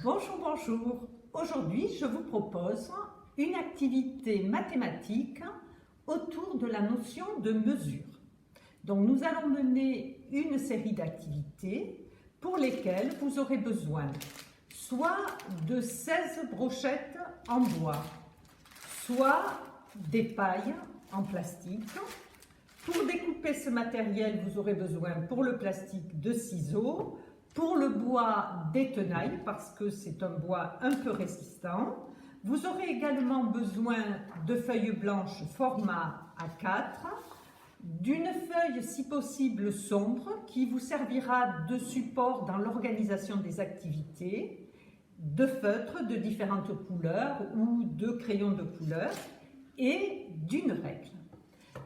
Bonjour, bonjour. Aujourd'hui, je vous propose une activité mathématique autour de la notion de mesure. Donc, nous allons mener une série d'activités pour lesquelles vous aurez besoin soit de 16 brochettes en bois, soit des pailles en plastique. Pour découper ce matériel, vous aurez besoin pour le plastique de ciseaux, pour le bois des tenailles parce que c'est un bois un peu résistant. Vous aurez également besoin de feuilles blanches format A4, d'une feuille si possible sombre qui vous servira de support dans l'organisation des activités, de feutres de différentes couleurs ou de crayons de couleur et d'une règle.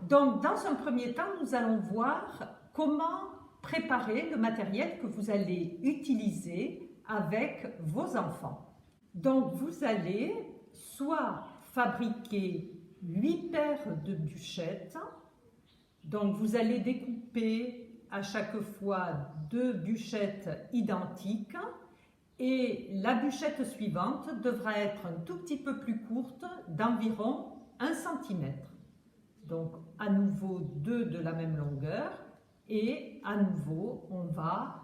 Donc, dans un premier temps, nous allons voir comment préparer le matériel que vous allez utiliser avec vos enfants. Donc, vous allez soit fabriquer 8 paires de bûchettes. Donc, vous allez découper à chaque fois 2 bûchettes identiques et la bûchette suivante devra être un tout petit peu plus courte, d'environ 1 cm. Donc, à nouveau 2 de la même longueur et à nouveau, on va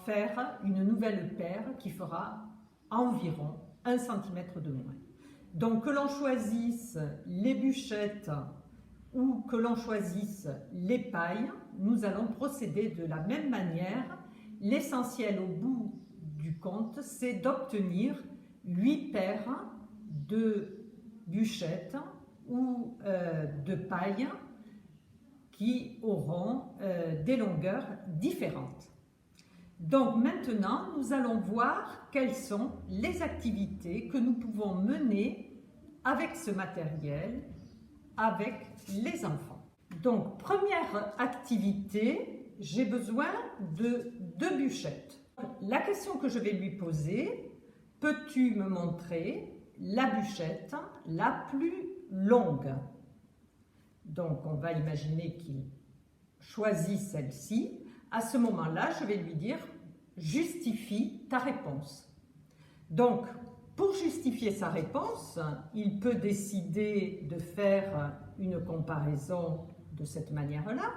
faire une nouvelle paire qui fera environ 1 cm de moins. Donc, que l'on choisisse les bûchettes ou que l'on choisisse les pailles, nous allons procéder de la même manière. L'essentiel au bout du compte, c'est d'obtenir 8 paires de bûchettes ou de pailles qui auront des longueurs différentes. Donc maintenant, nous allons voir quelles sont les activités que nous pouvons mener avec ce matériel, avec les enfants. Donc, première activité, j'ai besoin de 2 bûchettes. La question que je vais lui poser, peux-tu me montrer la bûchette la plus longue? Donc, on va imaginer qu'il choisit celle-ci. À ce moment-là, je vais lui dire « Justifie ta réponse ». Donc, pour justifier sa réponse, il peut décider de faire une comparaison de cette manière-là.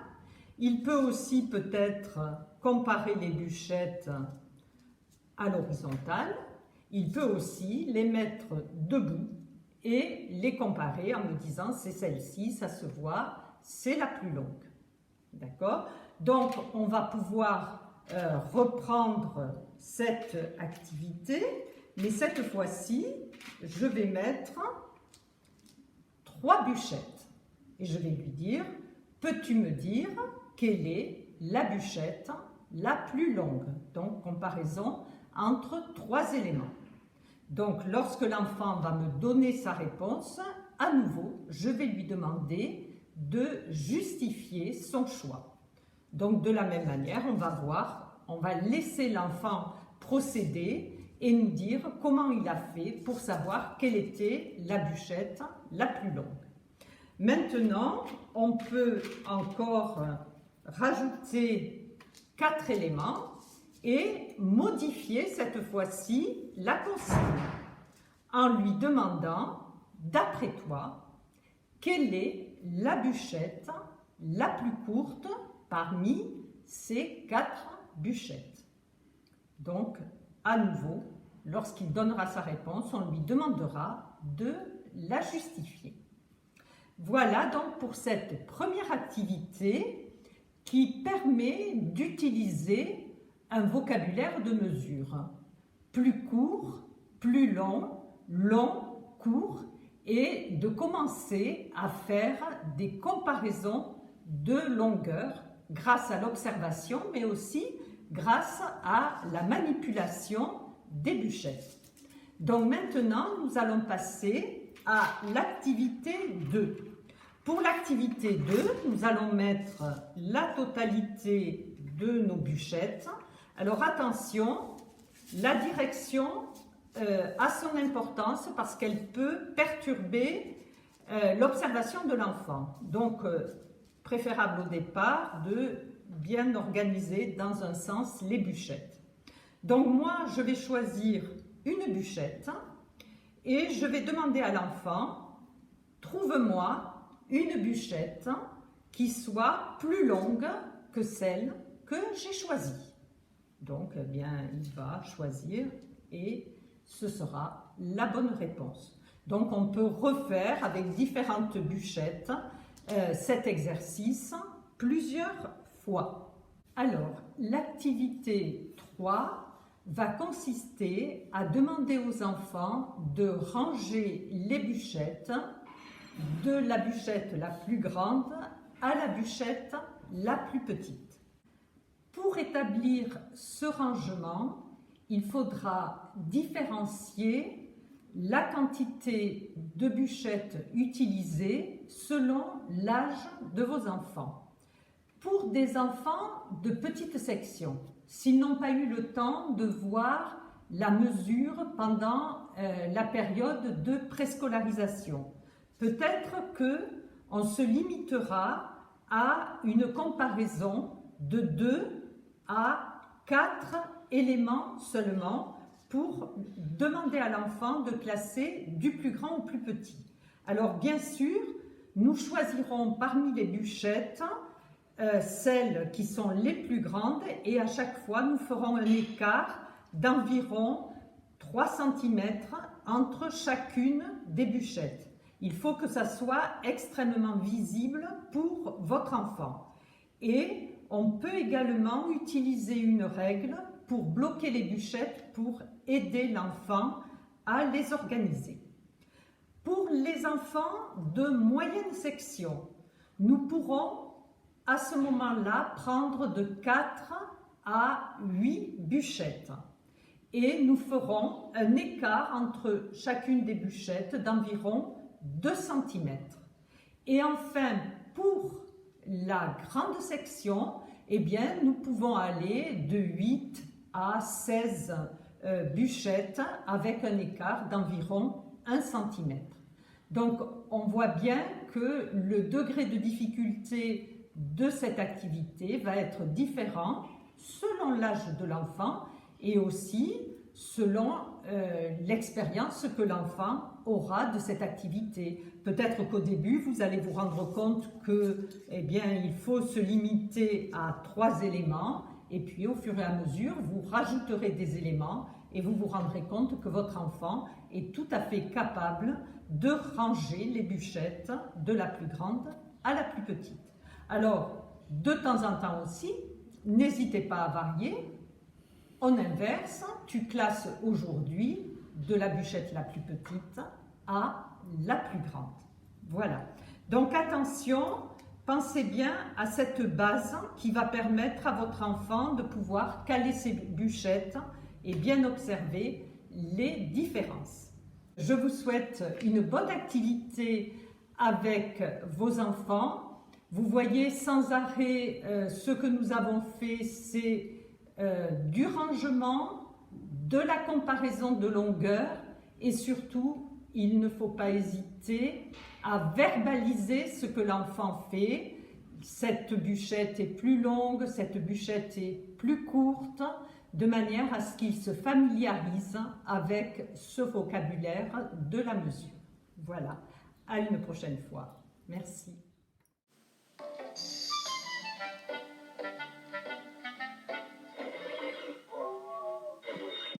Il peut aussi peut-être comparer les bûchettes à l'horizontale. Il peut aussi les mettre debout et les comparer en me disant c'est celle-ci, ça se voit, c'est la plus longue. D'accord? Donc, on va pouvoir reprendre cette activité, mais cette fois-ci, je vais mettre 3 bûchettes et je vais lui dire, peux-tu me dire quelle est la bûchette la plus longue? Donc, comparaison entre 3 éléments. Donc, lorsque l'enfant va me donner sa réponse, à nouveau, je vais lui demander de justifier son choix. Donc, de la même manière, on va voir, on va laisser l'enfant procéder et nous dire comment il a fait pour savoir quelle était la bûchette la plus longue. Maintenant, on peut encore rajouter 4 éléments et modifier cette fois-ci la consigne en lui demandant, d'après toi, quelle est la bûchette la plus courte parmi ces 4 bûchettes. Donc, à nouveau, lorsqu'il donnera sa réponse, on lui demandera de la justifier. Voilà donc pour cette première activité qui permet d'utiliser un vocabulaire de mesure. Plus court, plus long, long, court, et de commencer à faire des comparaisons de longueur grâce à l'observation, mais aussi grâce à la manipulation des bûchettes. Donc maintenant, nous allons passer à l'activité 2. Pour l'activité 2, nous allons mettre la totalité de nos bûchettes. Alors attention, la direction a son importance parce qu'elle peut perturber l'observation de l'enfant. Donc, préférable au départ de bien organiser dans un sens les bûchettes. Donc moi, je vais choisir une bûchette et je vais demander à l'enfant, trouve-moi une bûchette qui soit plus longue que celle que j'ai choisie. Donc, eh bien, il va choisir et ce sera la bonne réponse. Donc, on peut refaire avec différentes bûchettes cet exercice plusieurs fois. Alors, l'activité 3 va consister à demander aux enfants de ranger les bûchettes de la bûchette la plus grande à la bûchette la plus petite. Pour établir ce rangement, il faudra différencier la quantité de bûchettes utilisées selon l'âge de vos enfants. Pour des enfants de petite section, s'ils n'ont pas eu le temps de voir la mesure pendant la période de préscolarisation, peut-être qu'on se limitera à une comparaison de 2 à 4 éléments seulement pour demander à l'enfant de classer du plus grand au plus petit. Alors bien sûr, nous choisirons parmi les bûchettes celles qui sont les plus grandes et à chaque fois nous ferons un écart d'environ 3 cm entre chacune des bûchettes. Il faut que ça soit extrêmement visible pour votre enfant. Et on peut également utiliser une règle pour bloquer les bûchettes pour aider l'enfant à les organiser. Pour les enfants de moyenne section, nous pourrons à ce moment-là prendre de 4 à 8 bûchettes et nous ferons un écart entre chacune des bûchettes d'environ 2 cm. Et enfin, pour la grande section, eh bien, nous pouvons aller de 8 à 16 bûchettes avec un écart d'environ 1 cm. Donc, on voit bien que le degré de difficulté de cette activité va être différent selon l'âge de l'enfant et aussi selon l'expérience que l'enfant aura de cette activité. Peut-être qu'au début, vous allez vous rendre compte que, eh bien, il faut se limiter à 3 éléments et puis au fur et à mesure, vous rajouterez des éléments et vous vous rendrez compte que votre enfant est tout à fait capable de ranger les bûchettes de la plus grande à la plus petite. Alors, de temps en temps aussi, n'hésitez pas à varier. En inverse, tu classes aujourd'hui de la bûchette la plus petite à la plus grande. Voilà. Donc attention, pensez bien à cette base qui va permettre à votre enfant de pouvoir caler ses bûchettes et bien observer les différences. Je vous souhaite une bonne activité avec vos enfants. Vous voyez sans arrêt ce que nous avons fait, c'est du rangement, de la comparaison de longueur et surtout, il ne faut pas hésiter à verbaliser ce que l'enfant fait. Cette bûchette est plus longue, cette bûchette est plus courte, de manière à ce qu'il se familiarise avec ce vocabulaire de la mesure. Voilà, à une prochaine fois. Merci.